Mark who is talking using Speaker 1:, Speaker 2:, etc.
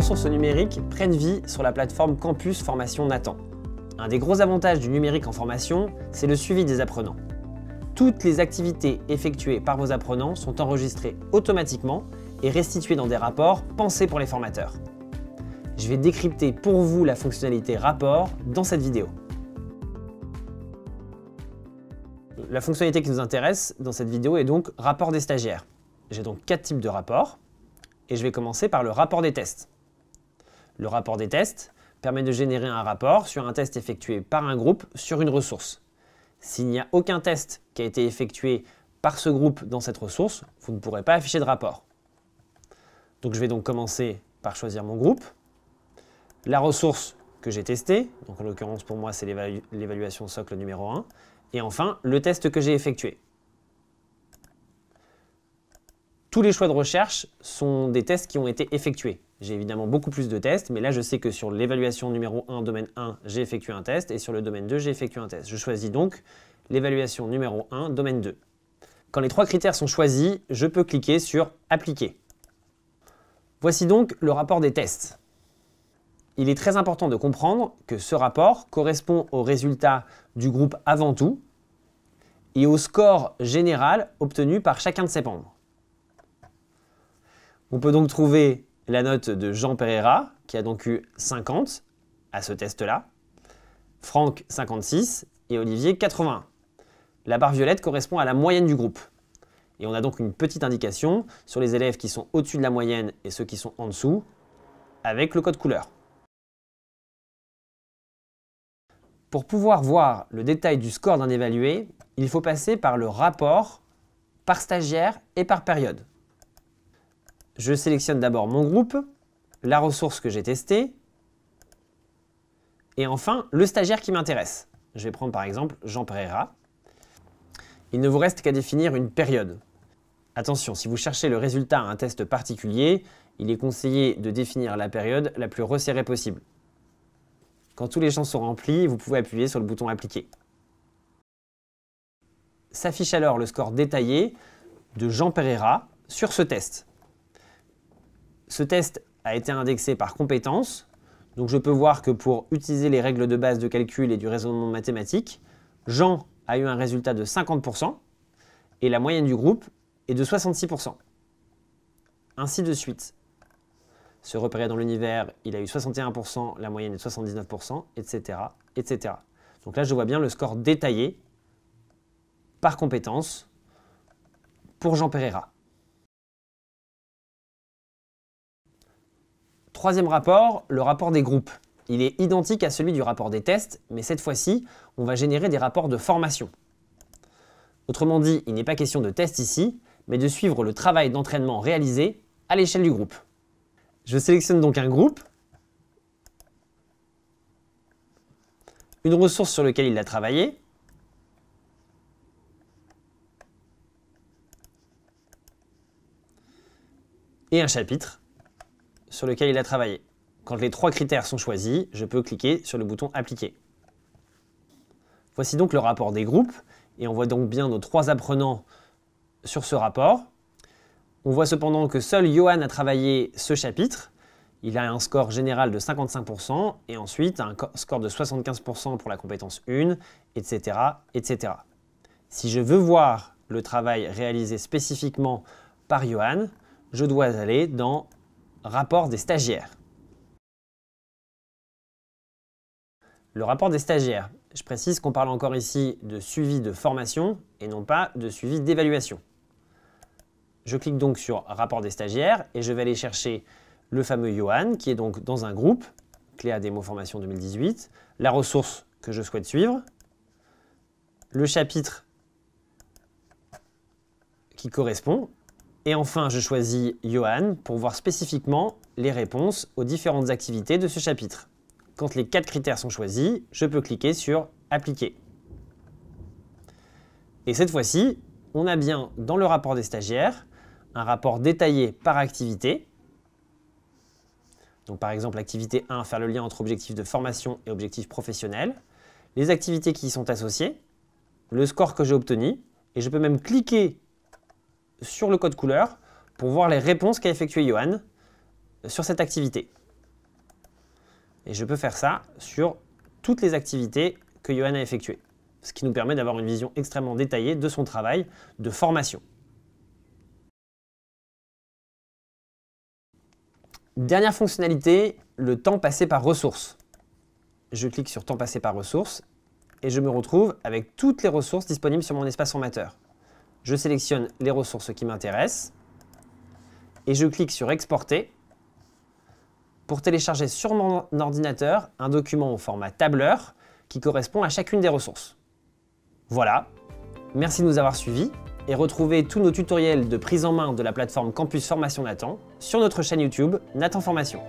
Speaker 1: ressources numériques prennent vie sur la plateforme Campus Formation Nathan. Un des gros avantages du numérique en formation, c'est le suivi des apprenants. Toutes les activités effectuées par vos apprenants sont enregistrées automatiquement et restituées dans des rapports pensés pour les formateurs. Je vais décrypter pour vous la fonctionnalité rapport dans cette vidéo. La fonctionnalité qui nous intéresse dans cette vidéo est donc rapport des stagiaires. J'ai donc 4 types de rapports et je vais commencer par le rapport des tests. Le rapport des tests permet de générer un rapport sur un test effectué par un groupe sur une ressource. S'il n'y a aucun test qui a été effectué par ce groupe dans cette ressource, vous ne pourrez pas afficher de rapport. Donc je vais donc commencer par choisir mon groupe, la ressource que j'ai testée, donc en l'occurrence pour moi c'est l'évaluation socle numéro 1, et enfin le test que j'ai effectué. Tous les choix de recherche sont des tests qui ont été effectués. J'ai évidemment beaucoup plus de tests, mais là je sais que sur l'évaluation numéro 1, domaine 1, j'ai effectué un test, et sur le domaine 2, j'ai effectué un test. Je choisis donc l'évaluation numéro 1, domaine 2. Quand les 3 critères sont choisis, je peux cliquer sur « Appliquer ». Voici donc le rapport des tests. Il est très important de comprendre que ce rapport correspond aux résultats du groupe avant tout et au score général obtenu par chacun de ses membres. On peut donc trouver la note de Jean Pereira, qui a donc eu 50 à ce test-là, Franck 56 et Olivier 81. La barre violette correspond à la moyenne du groupe. Et on a donc une petite indication sur les élèves qui sont au-dessus de la moyenne et ceux qui sont en dessous, avec le code couleur. Pour pouvoir voir le détail du score d'un évalué, il faut passer par le rapport par stagiaire et par période. Je sélectionne d'abord mon groupe, la ressource que j'ai testée, et enfin le stagiaire qui m'intéresse. Je vais prendre par exemple Jean Pereira. Il ne vous reste qu'à définir une période. Attention, si vous cherchez le résultat à un test particulier, il est conseillé de définir la période la plus resserrée possible. Quand tous les champs sont remplis, vous pouvez appuyer sur le bouton « Appliquer ». S'affiche alors le score détaillé de Jean Pereira sur ce test. Ce test a été indexé par compétences, donc je peux voir que pour utiliser les règles de base de calcul et du raisonnement mathématique, Jean a eu un résultat de 50% et la moyenne du groupe est de 66%. Ainsi de suite. Se repérer dans l'univers, il a eu 61%, la moyenne est de 79%, etc., etc. Donc là, je vois bien le score détaillé par compétence pour Jean Pereira. Troisième rapport, le rapport des groupes. Il est identique à celui du rapport des tests, mais cette fois-ci, on va générer des rapports de formation. Autrement dit, il n'est pas question de test ici, mais de suivre le travail d'entraînement réalisé à l'échelle du groupe. Je sélectionne donc un groupe, une ressource sur laquelle il a travaillé, et un chapitre sur lequel il a travaillé. Quand les 3 critères sont choisis, je peux cliquer sur le bouton « Appliquer ». Voici donc le rapport des groupes, et on voit donc bien nos 3 apprenants sur ce rapport. On voit cependant que seul Johan a travaillé ce chapitre. Il a un score général de 55% et ensuite un score de 75% pour la compétence 1, etc., etc. Si je veux voir le travail réalisé spécifiquement par Johan, je dois aller dans Rapport des stagiaires. Le rapport des stagiaires. Je précise qu'on parle encore ici de suivi de formation et non pas de suivi d'évaluation. Je clique donc sur Rapport des stagiaires et je vais aller chercher le fameux Johan qui est donc dans un groupe, Cléa Démo Formation 2018, la ressource que je souhaite suivre, le chapitre qui correspond, et enfin je choisis Johan pour voir spécifiquement les réponses aux différentes activités de ce chapitre. Quand les 4 critères sont choisis, je peux cliquer sur « Appliquer ». Et cette fois-ci, on a bien dans le rapport des stagiaires un rapport détaillé par activité. Donc par exemple, activité 1, faire le lien entre objectifs de formation et objectifs professionnels, les activités qui y sont associées, le score que j'ai obtenu, et je peux même cliquer sur le code couleur pour voir les réponses qu'a effectué Johan sur cette activité. Et je peux faire ça sur toutes les activités que Johan a effectuées, ce qui nous permet d'avoir une vision extrêmement détaillée de son travail de formation. Dernière fonctionnalité, le temps passé par ressources. Je clique sur temps passé par ressources et je me retrouve avec toutes les ressources disponibles sur mon espace formateur. Je sélectionne les ressources qui m'intéressent et je clique sur exporter pour télécharger sur mon ordinateur un document au format tableur qui correspond à chacune des ressources. Voilà, merci de nous avoir suivis et retrouvez tous nos tutoriels de prise en main de la plateforme Campus Formation Nathan sur notre chaîne YouTube Nathan Formation.